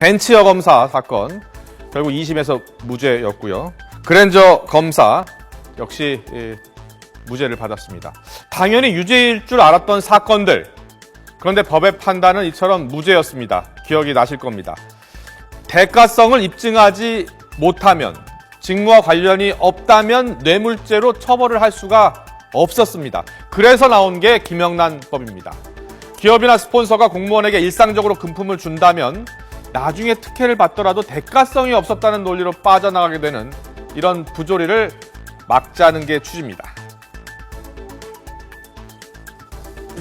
벤츠 여검사 사건 결국 2심에서 무죄였고요. 그랜저 검사 역시 무죄를 받았습니다. 당연히 유죄일 줄 알았던 사건들, 그런데 법의 판단은 이처럼 무죄였습니다. 기억이 나실 겁니다. 대가성을 입증하지 못하면, 직무와 관련이 없다면 뇌물죄로 처벌을 할 수가 없었습니다. 그래서 나온 게 김영란법입니다. 기업이나 스폰서가 공무원에게 일상적으로 금품을 준다면 나중에 특혜를 받더라도 대가성이 없었다는 논리로 빠져나가게 되는 이런 부조리를 막자는 게 취지입니다.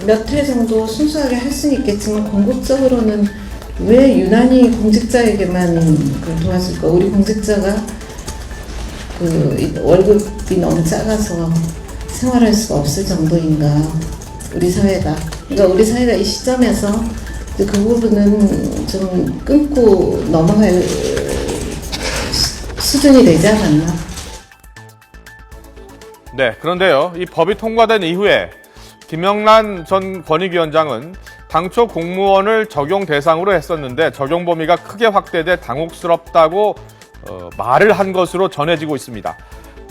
몇 회 정도 순수하게 할 수는 있겠지만 궁극적으로는 왜 유난히 공직자에게만 도와줄까? 우리 공직자가 월급이 너무 작아서 생활할 수가 없을 정도인가? 우리 사회가. 그러니까 우리 사회가 이 시점에서 그 부분은 좀 끊고 넘어갈 수준이 되지 않았나? 네, 그런데요, 이 법이 통과된 이후에 김영란 전 권익위원장은 당초 공무원을 적용 대상으로 했었는데 적용 범위가 크게 확대돼 당혹스럽다고 말을 한 것으로 전해지고 있습니다.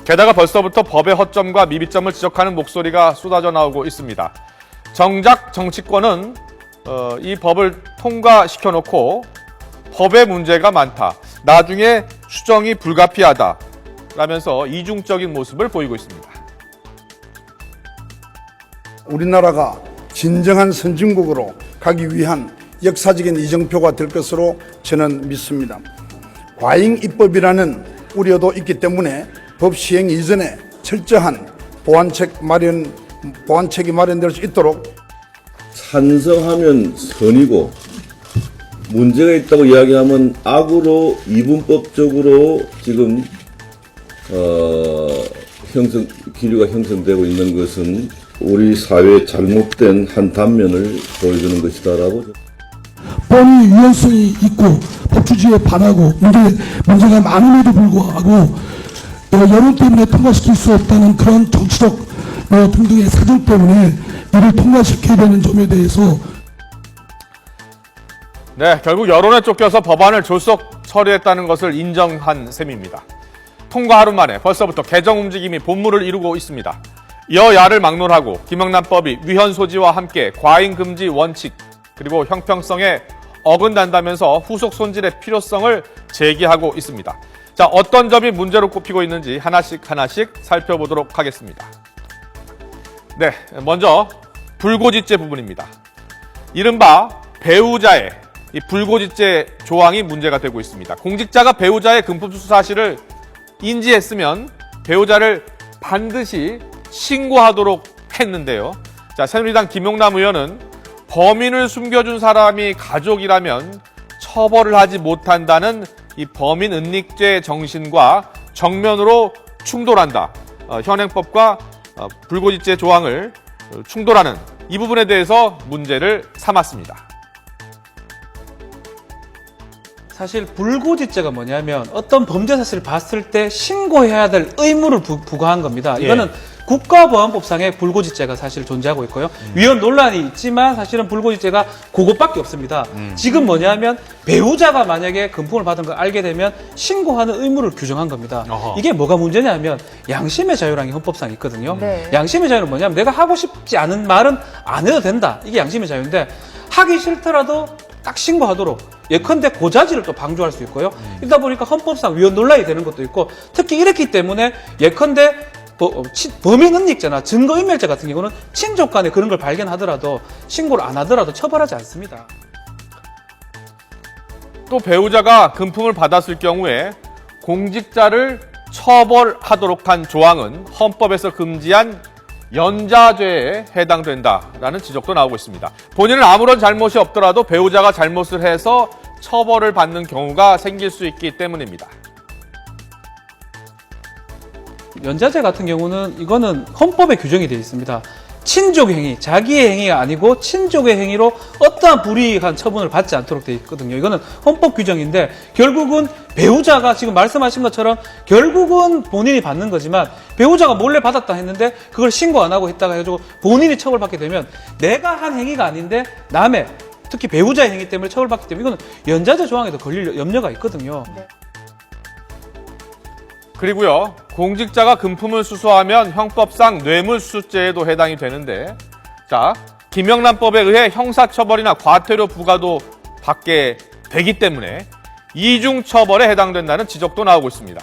게다가 벌써부터 법의 허점과 미비점을 지적하는 목소리가 쏟아져 나오고 있습니다. 정작 정치권은 이 법을 통과시켜놓고 법에 문제가 많다, 나중에 수정이 불가피하다 라면서 이중적인 모습을 보이고 있습니다. 우리나라가 진정한 선진국으로 가기 위한 역사적인 이정표가 될 것으로 저는 믿습니다. 과잉 입법이라는 우려도 있기 때문에 법 시행 이전에 철저한 보완책이 마련될 수 있도록 찬성하면 선이고 문제가 있다고 이야기하면 악으로 이분법적으로 지금 기류가 형성되고 있는 것은 우리 사회의 잘못된 한 단면을 보여주는 것이다라고. 뻔히 유연성이 있고 법주주의에 반하고 문제가 많음에도 불구하고 여론 때문에 통과시킬 수 없다는 그런 정치적 등등의 사정 때문에 이를 통과시켜야 되는 점에 대해서 네, 결국 여론에 쫓겨서 법안을 졸속 처리했다는 것을 인정한 셈입니다. 통과 하루 만에 벌써부터 개정 움직임이 본물을 이루고 있습니다. 여야를 막론하고 김영란법이 위헌 소지와 함께 과잉 금지 원칙 그리고 형평성에 어긋난다면서 후속 손질의 필요성을 제기하고 있습니다. 자, 어떤 점이 문제로 꼽히고 있는지 하나씩 살펴보도록 하겠습니다. 네, 먼저 불고지죄 부분입니다. 이른바 배우자의 이 불고지죄 조항이 문제가 되고 있습니다. 공직자가 배우자의 금품 수수 사실을 인지했으면 배우자를 반드시 신고하도록 했는데요. 자, 새누리당 김용남 의원은 범인을 숨겨준 사람이 가족이라면 처벌을 하지 못한다는 이 범인 은닉죄 정신과 정면으로 충돌한다. 현행법과 불고지죄 조항을 충돌하는 이 부분에 대해서 문제를 삼았습니다. 사실 불고지죄가 뭐냐면 어떤 범죄 사실을 봤을 때 신고해야 될 의무를 부과한 겁니다. 이거는 국가보안법상의 불고지죄가 사실 존재하고 있고요. 위헌 논란이 있지만 사실은 불고지죄가 그것밖에 없습니다. 지금 뭐냐면 배우자가 만약에 금품을 받은 걸 알게 되면 신고하는 의무를 규정한 겁니다. 이게 뭐가 문제냐면 양심의 자유라는 게 헌법상 있거든요. 양심의 자유는 뭐냐면 내가 하고 싶지 않은 말은 안 해도 된다. 이게 양심의 자유인데 하기 싫더라도 딱 신고하도록, 예컨대 고자질을 또 방조할 수 있고요. 이러다 보니까 헌법상 위헌 논란이 되는 것도 있고, 특히 이렇기 때문에 예컨대 범인 은닉죄나 증거인멸죄 같은 경우는 친족 간에 그런 걸 발견하더라도 신고를 안 하더라도 처벌하지 않습니다. 또 배우자가 금품을 받았을 경우에 공직자를 처벌하도록 한 조항은 헌법에서 금지한 연자죄에 해당된다라는 지적도 나오고 있습니다. 본인은 아무런 잘못이 없더라도 배우자가 잘못을 해서 처벌을 받는 경우가 생길 수 있기 때문입니다. 연자죄 같은 경우는 이거는 헌법에 규정이 되어 있습니다. 친족 행위, 자기의 행위가 아니고 친족의 행위로 어떠한 불이익한 처분을 받지 않도록 되어 있거든요. 이거는 헌법 규정인데 결국은 배우자가 지금 말씀하신 것처럼 결국은 본인이 받는 거지만 배우자가 몰래 받았다 했는데 그걸 신고 안 하고 했다가 해가지고 본인이 처벌받게 되면 내가 한 행위가 아닌데 남의 특히 배우자의 행위 때문에 처벌받기 때문에 이거는 연좌제 조항에도 걸릴 염려가 있거든요. 그리고요, 공직자가 금품을 수수하면 형법상 뇌물수수죄에도 해당이 되는데, 자, 김영란법에 의해 형사처벌이나 과태료 부과도 받게 되기 때문에 이중처벌에 해당된다는 지적도 나오고 있습니다.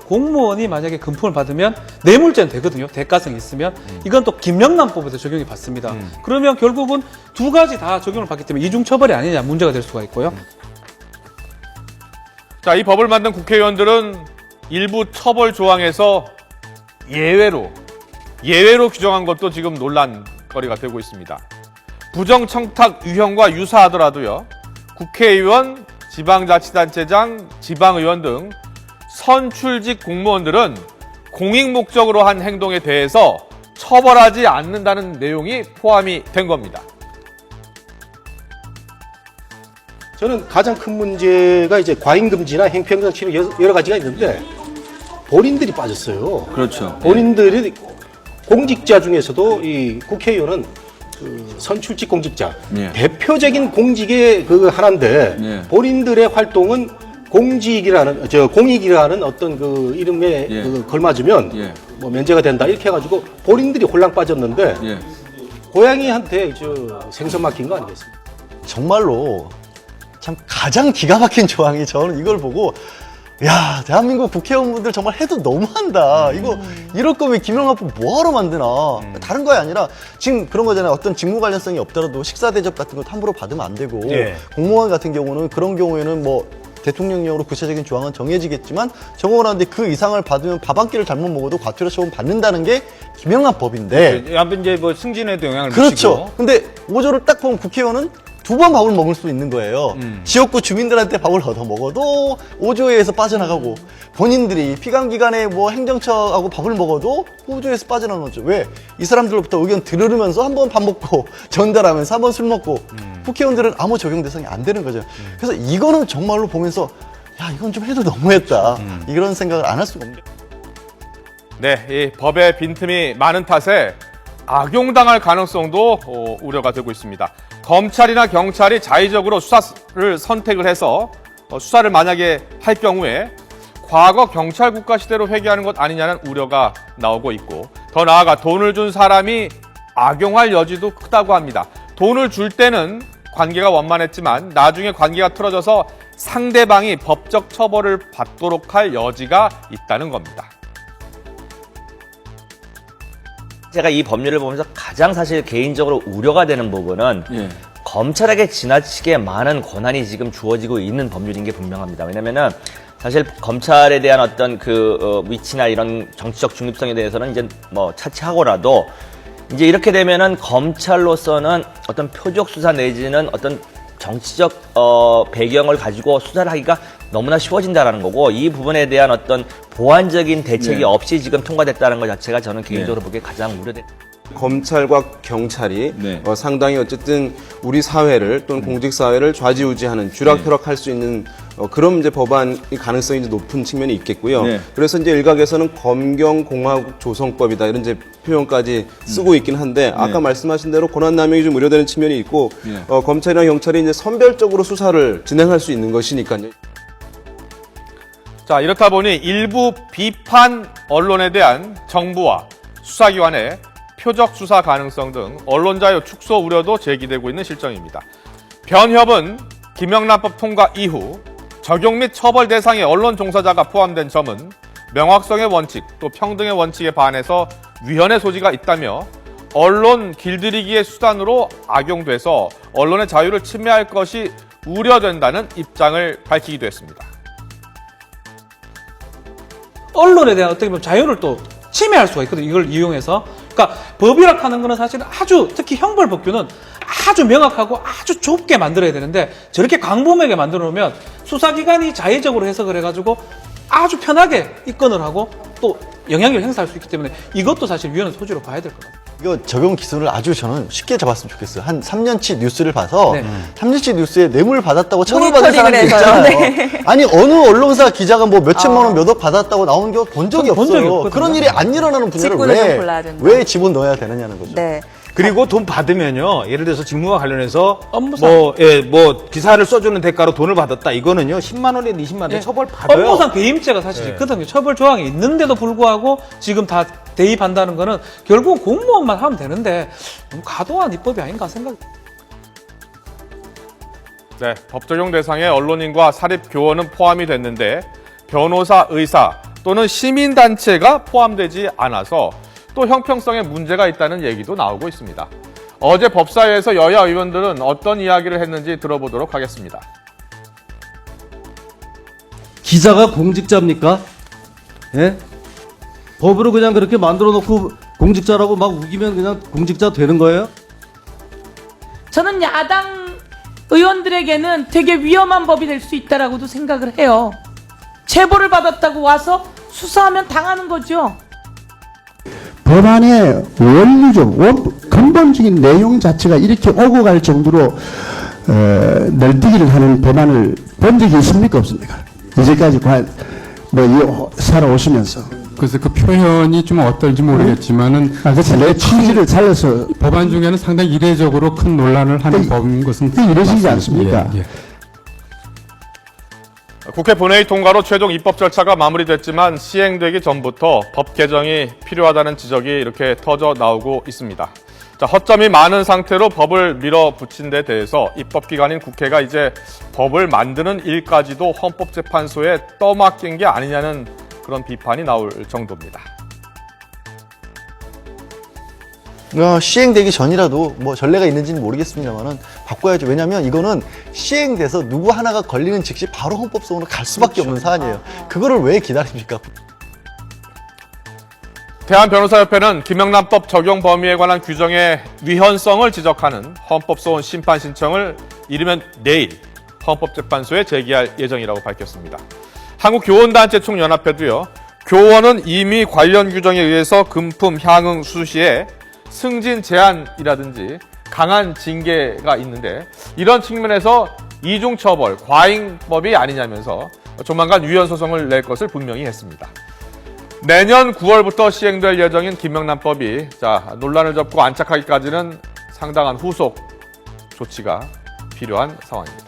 공무원이 만약에 금품을 받으면 뇌물죄는 되거든요. 대가성이 있으면. 이건 또 김영란법에도 적용이 받습니다. 그러면 결국은 두 가지 다 적용을 받기 때문에 이중처벌이 아니냐 문제가 될 수가 있고요. 자, 이 법을 만든 국회의원들은 일부 처벌 조항에서 예외로 규정한 것도 지금 논란거리가 되고 있습니다. 부정청탁 유형과 유사하더라도요, 국회의원, 지방자치단체장, 지방의원 등 선출직 공무원들은 공익 목적으로 한 행동에 대해서 처벌하지 않는다는 내용이 포함이 된 겁니다. 저는 가장 큰 문제가 이제 과잉금지나 행평등 치료 여러 가지가 있는데 본인들이 빠졌어요. 그렇죠. 본인들이 공직자 중에서도 이 국회의원은 그 선출직 공직자, 예. 대표적인 공직의 그 하나인데 예. 본인들의 활동은 공익이라는 어떤 그 이름에 예. 그 걸맞으면 예. 뭐 면제가 된다 이렇게 해가지고 본인들이 홀랑 빠졌는데 예. 고양이한테 생선 맡긴 거 아니겠습니까? 정말로 참 가장 기가 막힌 조항이 저는 이걸 보고 야 대한민국 국회의원분들 정말 해도 너무한다. 이거 이럴 거면 김영란법 뭐하러 만드나. 다른 거야 아니라 지금 그런 거잖아요. 어떤 직무 관련성이 없더라도 식사 대접 같은 거 함부로 받으면 안 되고 공무원 같은 경우는 그런 경우에는 뭐 대통령령으로 구체적인 조항은 정해지겠지만 적용을 하는데 그 이상을 받으면 밥 한 끼를 잘못 먹어도 과태료 처분 받는다는 게 김영란법인데. 한번 이제 뭐 승진에도 영향을 그렇죠. 미치고. 근데 5조를 딱 보면 국회의원은 두 번 밥을 먹을 수 있는 거예요. 지역구 주민들한테 밥을 얻어 먹어도 5조에 의해서 빠져나가고 본인들이 피감기관에 뭐 행정처하고 밥을 먹어도 5조에서 빠져나가는 거죠. 왜? 이 사람들로부터 의견 들으면서 한 번 밥 먹고 전달하면서 한 번 술 먹고 국회의원들은 아무 적용 대상이 안 되는 거죠. 그래서 이거는 정말로 보면서 야 이건 좀 해도 너무했다. 이런 생각을 안 할 수가 없네요. 네, 이 법의 빈틈이 많은 탓에 악용당할 가능성도 우려가 되고 있습니다. 검찰이나 경찰이 자의적으로 수사를 선택을 해서 수사를 만약에 할 경우에 과거 경찰 국가 시대로 회귀하는 것 아니냐는 우려가 나오고 있고, 더 나아가 돈을 준 사람이 악용할 여지도 크다고 합니다. 돈을 줄 때는 관계가 원만했지만 나중에 관계가 틀어져서 상대방이 법적 처벌을 받도록 할 여지가 있다는 겁니다. 제가 이 법률을 보면서 가장 사실 개인적으로 우려가 되는 부분은 예. 검찰에게 지나치게 많은 권한이 지금 주어지고 있는 법률인 게 분명합니다. 왜냐면은 사실 검찰에 대한 어떤 위치나 이런 정치적 중립성에 대해서는 이제 뭐 차치하고라도 이제 이렇게 되면은 검찰로서는 어떤 표적 수사 내지는 어떤 정치적 배경을 가지고 수사를 하기가 너무나 쉬워진다라는 거고, 이 부분에 대한 어떤 보완적인 대책이 네. 없이 지금 통과됐다는 것 자체가 저는 개인적으로 보기에 가장 우려됩니다. 검찰과 경찰이 네. 상당히 어쨌든 우리 사회를 또는 공직사회를 좌지우지하는 쥐락펴락할 수 있는 그런 이제 법안이 가능성이 이제 높은 측면이 있겠고요. 네. 그래서 이제 일각에서는 검경공화국 조성법이다 이런 이제 표현까지 쓰고 있긴 한데 아까 말씀하신 대로 권한남용이 좀 우려되는 측면이 있고 네. 검찰이나 경찰이 이제 선별적으로 수사를 진행할 수 있는 것이니까요. 자, 이렇다 보니 일부 비판 언론에 대한 정부와 수사기관의 표적 수사 가능성 등 언론 자유 축소 우려도 제기되고 있는 실정입니다. 변협은 김영란법 통과 이후 적용 및 처벌 대상에 언론 종사자가 포함된 점은 명확성의 원칙 또 평등의 원칙에 반해서 위헌의 소지가 있다며 언론 길들이기의 수단으로 악용돼서 언론의 자유를 침해할 것이 우려된다는 입장을 밝히기도 했습니다. 언론에 대한 어떻게 보면 자유를 또 침해할 수가 있거든요. 이걸 이용해서. 그러니까 법이라 하는 거는 사실 아주 특히 형벌법규는 아주 명확하고 아주 좁게 만들어야 되는데 저렇게 광범위하게 만들어 놓으면 수사기관이 자의적으로 해석을 해가지고 아주 편하게 입건을 하고 또 영향력을 행사할 수 있기 때문에 이것도 사실 위헌의 소지로 봐야 될 것 같아요. 이거 적용 기준을 아주 저는 쉽게 잡았으면 좋겠어요. 한 3년치 뉴스를 봐서 네. 3년치 뉴스에 뇌물 받았다고 처벌받은 모니터링을 사람들 해서요. 있잖아요. 네. 아니 어느 언론사 기자가 뭐 몇천만 원 몇 억 받았다고 나온 거 본 적이 본 적이 없어요. 없거든요. 그런 일이 안 일어나는 분야를 직군을 좀 골라야 된다. 왜 집어넣어야 되느냐는 거죠. 네. 그리고 돈 받으면요, 예를 들어서 직무와 관련해서 업무상. 뭐 기사를 써주는 대가로 돈을 받았다. 이거는요, 10만 원에서 20만 원 처벌 받아요. 업무상 배임죄가 사실 있거든요. 처벌 조항이 있는데도 불구하고 지금 다 대입한다는 거는 결국 공무원만 하면 되는데 너무 과도한 입법이 아닌가 생각. 네, 법 적용 대상에 언론인과 사립교원은 포함이 됐는데 변호사, 의사 또는 시민단체가 포함되지 않아서 또 형평성에 문제가 있다는 얘기도 나오고 있습니다. 어제 법사위에서 여야 의원들은 어떤 이야기를 했는지 들어보도록 하겠습니다. 기자가 공직자입니까? 예? 법으로 그냥 그렇게 만들어 놓고 공직자라고 막 우기면 그냥 공직자 되는 거예요? 저는 야당 의원들에게는 되게 위험한 법이 될 수 있다라고도 생각을 해요. 제보를 받았다고 와서 수사하면 당하는 거죠. 법안의 원리적, 근본적인 내용 자체가 이렇게 오고 갈 정도로 널뛰기를 하는 법안을 본 적이 있습니까? 없습니까? 이제까지 살아오시면서. 그래서 그 표현이 좀 어떨지 모르겠지만은 그래서 내 취지를 살려서 법안 중에는 상당히 이례적으로 큰 논란을 하는 법인 것은 이례적이지 않습니까? 예. 국회 본회의 통과로 최종 입법 절차가 마무리됐지만 시행되기 전부터 법 개정이 필요하다는 지적이 이렇게 터져 나오고 있습니다. 자, 허점이 많은 상태로 법을 밀어붙인 데 대해서 입법기관인 국회가 이제 법을 만드는 일까지도 헌법재판소에 떠맡긴 게 아니냐는 그런 비판이 나올 정도입니다. 시행되기 전이라도 뭐 전례가 있는지는 모르겠습니다만은 바꿔야죠. 왜냐하면 이거는 시행돼서 누구 하나가 걸리는 즉시 바로 헌법소원으로 갈 수밖에 없는 사안이에요. 그거를 왜 기다립니까? 대한변호사협회는 김영란법 적용 범위에 관한 규정의 위헌성을 지적하는 헌법소원 심판 신청을 이르면 내일 헌법재판소에 제기할 예정이라고 밝혔습니다. 한국교원단체 총연합회도요, 교원은 이미 관련 규정에 의해서 금품 향응 수시에 승진 제한이라든지 강한 징계가 있는데 이런 측면에서 이중처벌, 과잉법이 아니냐면서 조만간 위헌 소송을 낼 것을 분명히 했습니다. 내년 9월부터 시행될 예정인 김영란법이 논란을 접고 안착하기까지는 상당한 후속 조치가 필요한 상황입니다.